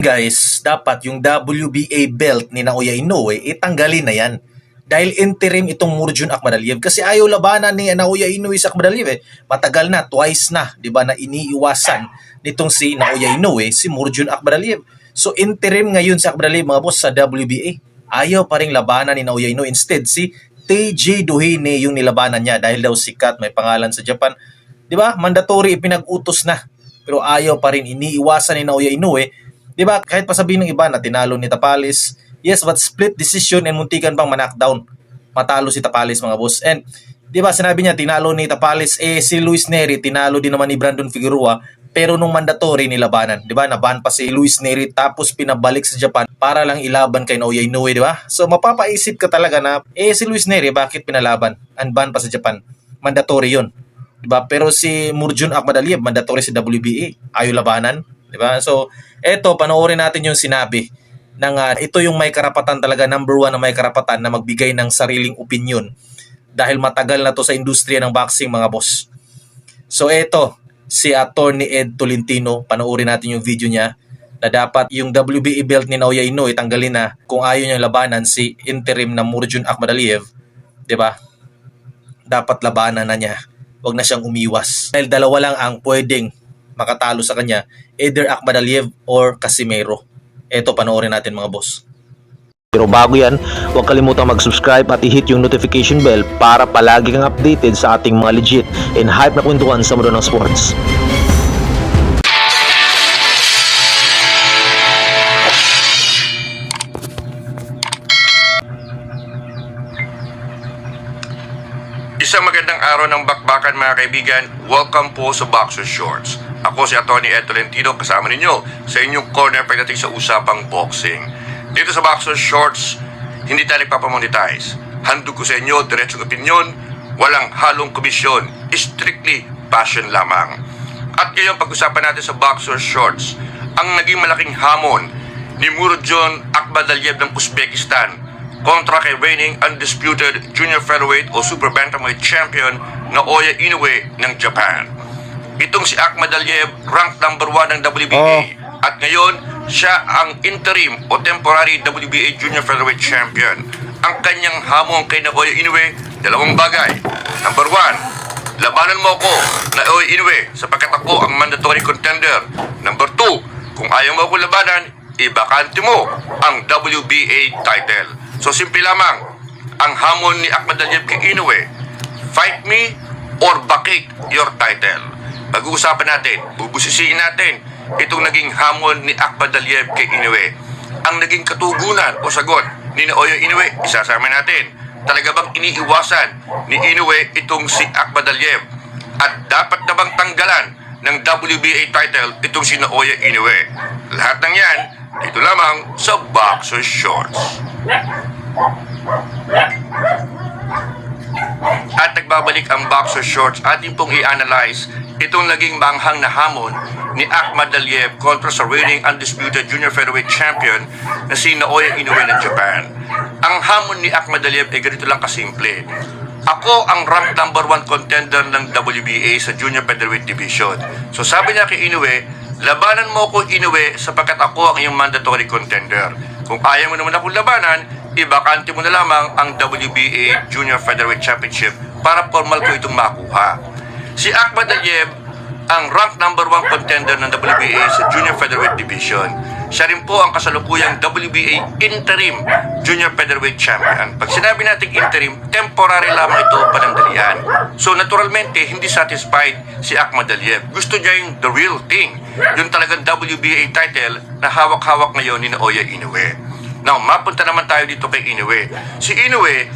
Guys, dapat yung WBA belt ni Naoya Inoue, itanggalin na yan. Dahil interim itong Murjun Akhmadaliev. Kasi ayaw labanan ni Naoya Inoue sa Akhmadaliev. Matagal na, twice na, di ba, na iniiwasan nitong si Naoya Inoue, si Murjun Akhmadaliev. So interim ngayon sa Akhmadaliev, mga boss, sa WBA. Ayaw pa rin labanan ni Naoya Inoue. Instead, si TJ Doheny yung nilabanan niya dahil daw sikat, may pangalan sa Japan. Di ba? Mandatory, ipinag-utos na. Pero ayaw pa rin, iniiwasan ni Naoya Inoue. Di ba? Kahit pa sabihin ng iba na tinalo ni Tapales, yes, but split decision and muntikan pang ma-knockdown. Matalo si Tapales, mga boss. And di ba sinabi niya tinalo ni Tapales, si Luis Nery tinalo din naman ni Brandon Figueroa, pero nung mandatory nilabanan, di ba? Naban pa si Luis Nery tapos pinabalik sa Japan para lang ilaban kay Naoya Inoue, di ba? So mapapaisip ka talaga na si Luis Nery bakit pinalaban? Unban pa sa Japan. Mandatory 'yon. Di ba? Pero si Murjun Akhmadaliev mandatory sa WBA. Ayaw labanan, di ba? So eto, panoorin natin yung sinabi ng ito yung may karapatan talaga, number one na may karapatan na magbigay ng sariling opinion dahil matagal na to sa industriya ng boxing, mga boss. So eto, si Attorney Ed Tolentino, panoorin natin yung video niya na dapat yung WBA belt ni Naoya Inoue tanggalin na kung ayaw niyang labanan si interim na Murjun Akhmadaliev, di ba? Dapat labanan na niya. Huwag na siyang umiwas. Dahil dalawa lang ang pwedeng makatalo sa kanya, either Akhmadaliev or Casimero. Ito, panoorin natin, mga boss. Pero bago yan, huwag kalimutang mag-subscribe at i-hit yung notification bell para palagi kang updated sa ating mga legit and hype na kwentuhan sa mundo ng sports. Isang magandang araw ng bakbakan, mga kaibigan. Welcome po sa Boxer Shorts. Ako si Atty. Ed Tolentino, kasama ninyo sa inyong corner pagdating sa usapang boxing. Dito sa Boxer Shorts, hindi tayo nagpapamonetize. Handog ko sa inyo, diretsong opinion, walang halong komisyon, strictly passion lamang. At ngayon, pag-usapan natin sa Boxer Shorts, ang naging malaking hamon ni Murjun Akhmadaliev ng Uzbekistan kontra kay reigning undisputed junior featherweight o super bantamweight champion Naoya Inoue ng Japan. Itong si Akhmadaliev, ranked number 1 ng WBA at ngayon siya ang interim o temporary WBA junior featherweight champion. Ang kanyang hamon kay Naoya Inoue, dalawang bagay. Number 1, labanan mo ako, Naoya Inoue, sapagkat ako ang mandatory contender. Number 2, kung ayaw mo ako labanan, ibakante mo ang WBA title. So simple lamang, ang hamon ni Akhmadaliev kay Inoue, fight me or bakik your title. Pag-uusapan natin, bubusisiin natin itong naging hamon ni Akhmadaliev kay Inoue. Ang naging katugunan o sagot ni Naoya Inoue, isasama natin. Talaga bang iniiwasan ni Inoue itong si Akhmadaliev? At dapat na bang tanggalan ng WBA title itong si Naoya Inoue? Lahat ng yan, dito lamang sa Boxer Shorts. At nagbabalik ang Boxer Shorts, atin pong i-analyze itong naging manghang na hamon ni Akhmadaliev kontra sa reigning undisputed junior featherweight champion na si Naoya Inoue ng Japan. Ang hamon ni Akhmadaliev ay ganito lang kasimple. Ako ang ranked number 1 contender ng WBA sa junior featherweight division. So sabi niya kay Inoue, labanan mo ko Inoue sapagkat ako ang iyong mandatory contender. Kung ayaw mo naman akong labanan, ibakante mo na lamang ang WBA Junior Featherweight Championship para formal ko itong makuha. Si Akhmadaliev ang rank number 1 contender ng WBA sa Junior Featherweight Division. Siya rin po ang kasalukuyang WBA Interim Junior Featherweight Champion. Pag sinabi natin interim, temporary lamang ito, panandalian. So naturalmente, hindi satisfied si Akhmadaliev. Gusto niya yung the real thing, yung talagang WBA title na hawak-hawak ngayon ni Naoya Inoue. Now, mapunta naman tayo dito kay Inoue. Si Inoue,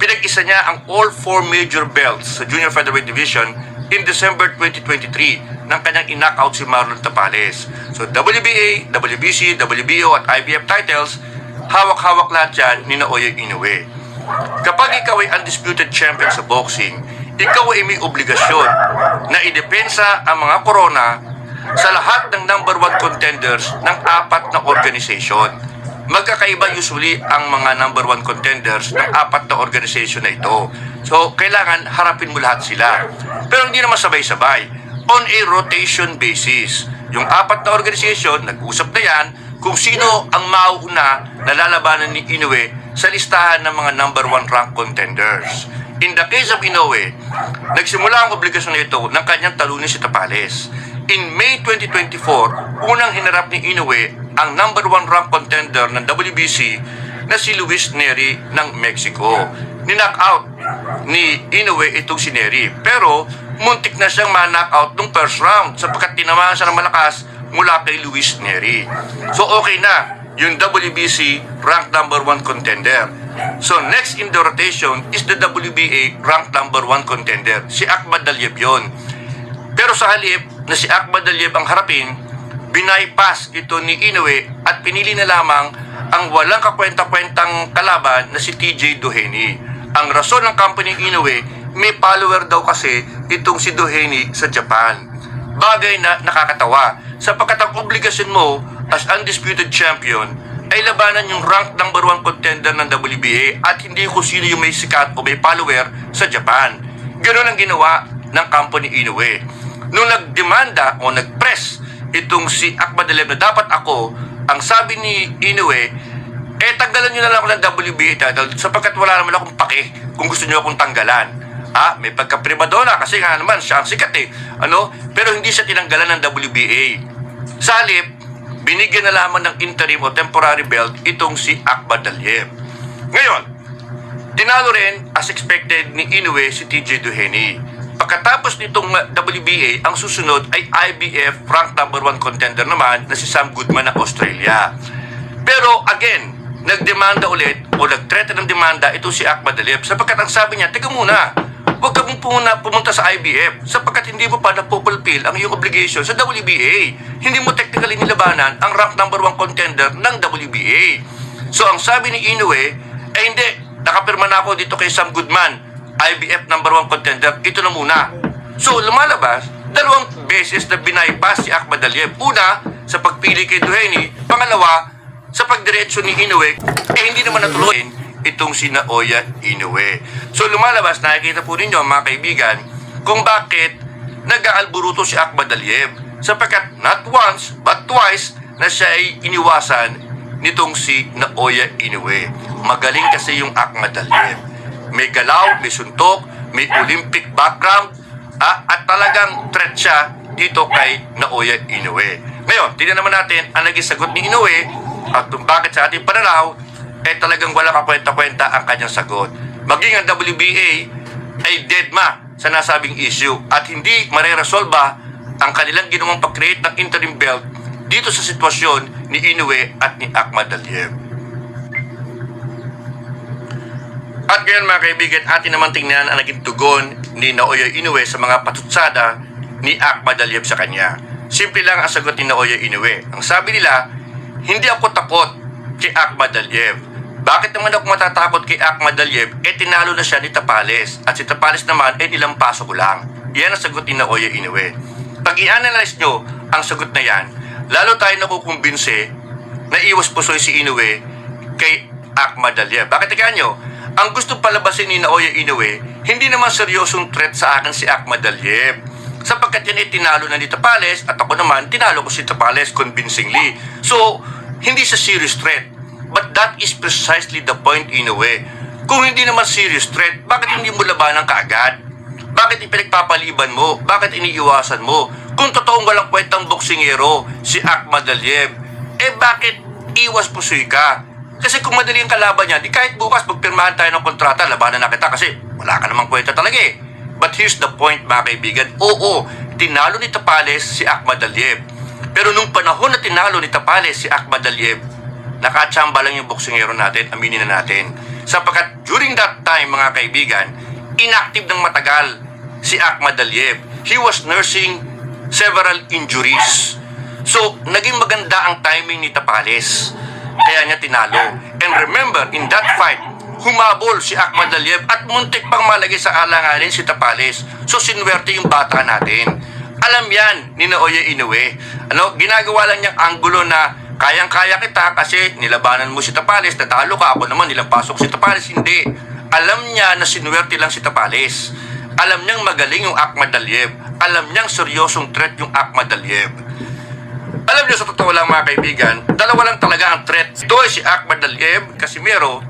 pinag-isa niya ang all 4 major belts sa Junior Featherweight Division in December 2023 nang kanyang in-knockout si Marlon Tapales. So WBA, WBC, WBO at IBF titles, hawak-hawak lahat yan ni Naoya Inoue. Kapag ikaw ay undisputed champion sa boxing, ikaw ay may obligasyon na idepensa ang mga korona sa lahat ng number 1 contenders ng 4 na organization. Magkakaiba usually ang mga number 1 contenders ng 4 na organization na ito. So, kailangan harapin mo lahat sila. Pero hindi naman sabay-sabay. On a rotation basis. Yung 4 na organization, nag-usap na yan kung sino ang mauuna na lalabanan ni Inoue sa listahan ng mga number 1 rank contenders. In the case of Inoue, nagsimula ang obligasyon nito ng kanyang talunin si Tapales. In May 2024, unang hinarap ni Inoue ang number 1 rank contender ng WBC na si Luis Neri ng Mexico. Ni-knock out ni Inoue itong si Neri, pero muntik na siyang ma-knock out nung first round sapagkat tinamaan siya ng malakas mula kay Luis Neri. So okay na yung WBC ranked number 1 contender. So next in the rotation is the WBA ranked number 1 contender, si Akhmadaliev yon. Pero sa halip na si Akhmadaliev ang harapin, binaypass ito ni Inoue at pinili na lamang ang walang kakwenta-kwentang kalaban na si TJ Doheny. Ang rason ng company Inoue, may follower daw kasi itong si Doheny sa Japan. Bagay na nakakatawa sapagkat ang obligasyon mo as undisputed champion ay labanan yung ranked number 1 contender ng WBA at hindi kung sino yung may sikat o may follower sa Japan. Ganoon ang ginawa ng company Inoue. Nung nagdemanda o nagpress itong si Akhmadaliev na dapat ako, ang sabi ni Inoue, tanggalan nyo na lang ako ng WBA title sapagkat wala naman akong pake kung gusto nyo akong tanggalan. May pagka-primadona kasi nga naman siya ang sikat pero hindi siya tinanggalan ng WBA. Sa halip, binigyan na lamang ng interim o temporary belt itong si Akhmadaliev. Ngayon, tinalo rin as expected ni Inoue si TJ Doheny. Pagkatapos nitong WBA, ang susunod ay IBF rank number 1 contender naman na si Sam Goodman ng Australia. Pero again, nagdemanda ulit o nag-threaten ng demanda ito si Akhmadaliev sapagkat ang sabi niya, teka muna, huwag ka mong pumunta sa IBF sapagkat hindi mo pa napupulfill ang iyong obligation sa WBA. Hindi mo technically nilabanan ang rank number 1 contender ng WBA. So ang sabi ni Inoue, hindi, nakapirma na ako dito kay Sam Goodman, IBF number 1 contender, ito na muna. So lumalabas, dalawang beses na binaypass si Akhmadaliev. Una, sa pagpili kay Doheny. Pangalawa, sa pagdiretso ni Inoue, hindi naman natuloy itong si Naoya Inoue. So lumalabas, nakikita po ninyo mga kaibigan, kung bakit nag-aalburuto si Akhmadaliev. Sapagkat not once, but twice na siya ay iniwasan nitong si Naoya Inoue. Magaling kasi yung Akhmadaliev. May galaw, may suntok, may Olympic background, at talagang threat siya dito kay Naoya Inoue. Ngayon, tingnan naman natin ang naging sagot ni Inoue at kung bakit sa ating pananaw talagang wala kakwenta-kwenta ang kanyang sagot. Maging ang WBA ay deadma sa nasabing issue at hindi mareresolba ang kanilang ginawang pag-create ng interim belt dito sa sitwasyon ni Inoue at ni Akhmadaliev. At ngayon mga kaibigan, atin naman tingnan ang naging tugon ni Naoya Inoue sa mga patutsada ni Akhmadaliev sa kanya. Simple lang ang sagot ni Naoya Inoue. Ang sabi nila, hindi ako takot kay Akhmadaliev. Bakit naman ako matatakot kay Akhmadaliev? Tinalo na siya ni Tapales. At si Tapales naman, ilang paso ko lang. Yan ang sagot ni Naoya Inoue. Pag i-analyze nyo ang sagot na yan, lalo tayo nakukumbinse na iwas pusoy si Inoue kay Akhmadaliev. Bakit ika nyo? Ang gusto palabasin ni Naoya Inoue, hindi naman seryosong threat sa akin si Akhmadaliev. Sapagkat yan tinalo na ni Tapales at ako naman, tinalo ko si Tapales convincingly. So, hindi sa serious threat. But that is precisely the point in a way. Kung hindi naman serious threat, bakit hindi mo labanan kaagad? Bakit ipinagpapaliban mo? Bakit iniiwasan mo? Kung totoong walang kwentang boksingero si Akhmadaliev, bakit iwas pusoy ka? Kasi kung madali ang kalaban niya, di kahit bukas magpirmahan tayo ng kontrata, labanan na kita kasi wala ka namang kwenta talaga eh. But here's the point mga kaibigan. Oo, tinalo ni Tapales si Akhmadaliev. Pero nung panahon na tinalo ni Tapales si Akhmadaliev, nakatsamba lang yung boksingero natin, aminin na natin. Sapagkat during that time mga kaibigan, inactive ng matagal si Akhmadaliev. He was nursing several injuries. So, naging maganda ang timing ni Tapales. Kaya niya tinalo. And remember, in that fight, humabol si Akhmadaliev at muntik pang malagay sa alanganin si Tapales. So, sinwerte yung bata natin. Alam yan ni Naoya Inoue. Ginagawa lang niyang anggulo na kayang-kaya kita kasi nilabanan mo si Tapales, natalo ka, ako naman nilang pasok si Tapales. Hindi. Alam niya na sinwerte lang si Tapales. Alam niyang magaling yung Akhmadaliev. Alam niyang seryosong threat yung Akhmadaliev. Alam niyo, sa totoo lang mga kaibigan, dalawa lang talaga ang threat. Ito ay si Ahmad Aliev, Casimero.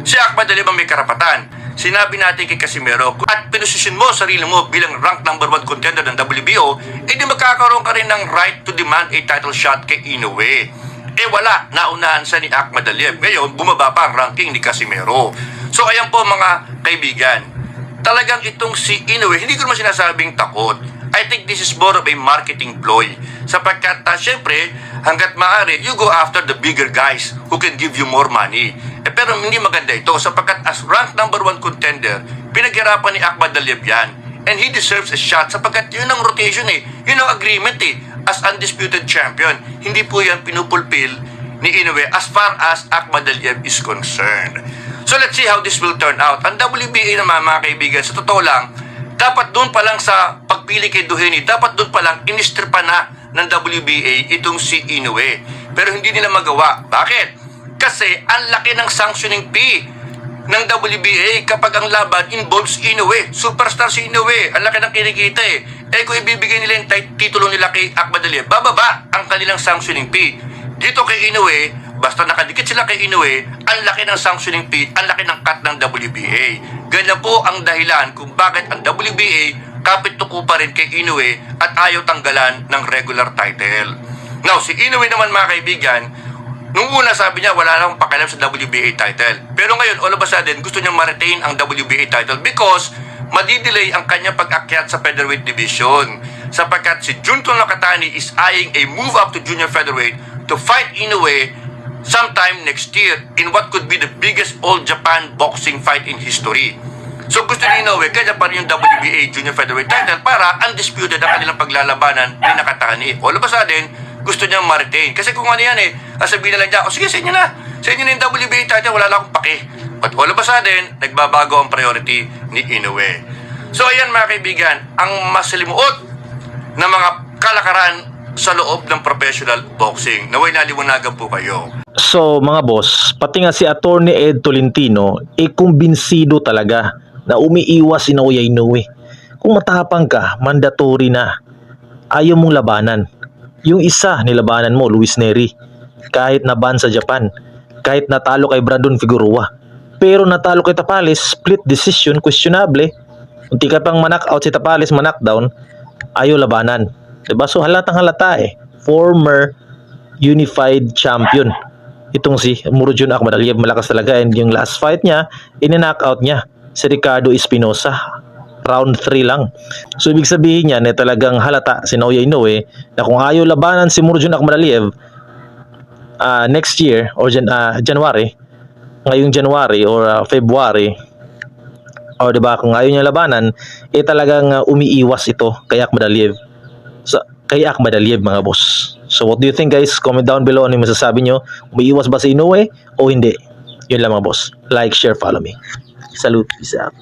Si Ahmad Aliev ang may karapatan. Sinabi natin kay Casimero, at pinosisyon mo sarili mo bilang rank number 1 contender ng WBO, edi magkakaroon ka rin ng right to demand a title shot kay Inoue. Wala, naunahan sa ni Ahmad Aliev. Ngayon, bumaba pa ang ranking ni Casimero. So ayan po mga kaibigan, talagang itong si Inoue, hindi ko naman sinasabing takot. I think this is more of a marketing ploy. Sapagkat, syempre, hanggat maaari, you go after the bigger guys who can give you more money. Pero hindi maganda ito sapagkat as rank number 1 contender, pinaghirapan ni Ahmad Aliev yan. And he deserves a shot sapagkat yun ang rotation Yun ang agreement as undisputed champion. Hindi po yan pinupulpil ni Inoue as far as Ahmad Aliev is concerned. So let's see how this will turn out. Ang WBA naman mga kaibigan, sa totoo lang, dapat doon pa lang sa pagpili kay Doheny, dapat doon pa lang inistripa na ng WBA itong si Inoue. Pero hindi nila magawa. Bakit? Kasi ang laki ng sanctioning fee ng WBA kapag ang laban involves Inoue. Superstar si Inoue. Ang laki ng kinikita kung ibibigay nila yung titulo nila kay Ahmad Aliev, bababa ang kanilang sanctioning fee. Dito kay Inoue, basta nakadikit sila kay Inoue, ang laki ng sanctioning fee, ang laki ng cut ng WBA. Ganyan po ang dahilan kung bakit ang WBA kapit tuko pa rin kay Inoue at ayaw tanggalan ng regular title. Now, si Inoue naman mga kaibigan, nung una sabi niya wala nang pakialam sa WBA title. Pero ngayon, all of a sudden, gusto niya ma-retain ang WBA title because madidelay ang kanyang pag-akyat sa featherweight division. Sapagkat si Junto Nakatani is eyeing a move up to junior featherweight to fight Inoue sometime next year in what could be the biggest all-Japan boxing fight in history. So gusto ni Inoue, kaya pa rin yung WBA junior featherweight title para undisputed ang kanilang paglalabanan ni Nakatani. All of a sudden, gusto niyang ma-retain. Kasi kung ano yan sabihin na lang niya, sige, sa inyo na. Sa inyo na yung WBA title, wala na akong pake. But all of a sudden, nagbabago ang priority ni Inoue. So ayan mga kaibigan, ang masalimuot na mga kalakaran sa loob ng professional boxing. Naway naliwanagan po kayo. So mga boss, pati nga si Attorney Ed Tolentino, kumbinsido talaga na umiiwas si Naoya Inoue. Kung matapang ka, mandatory na. Ayaw mong labanan. Yung isa nilabanan mo, Luis Neri, kahit naban sa Japan, kahit natalo kay Brandon Figueroa. Pero natalo kay Tapales, split decision, questionable. Unti ka pang ma-knockout si Tapales, ma-knockdown, ayaw labanan. Diba? So halatang halata former unified champion. Itong si Murjun Ahmad Aliev, malakas talaga. And yung last fight niya, in-knockout niya si Ricardo Espinosa. Round 3 lang. So ibig sabihin niya na talagang halata si Naoya Inoue na kung ayaw labanan si Murjun Ahmad Aliev next year or January, ngayong January or February, o diba, kung ayaw niya labanan, talagang umiiwas ito kay Ahmad Aliev. So, kay Ahmad Aliev mga boss. So what do you think guys? Comment down below ano yung masasabi nyo. Umiiwas ba si Inoue o hindi? Yun lang mga boss. Like, share, follow me. Salute. Peace out.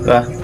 Diba?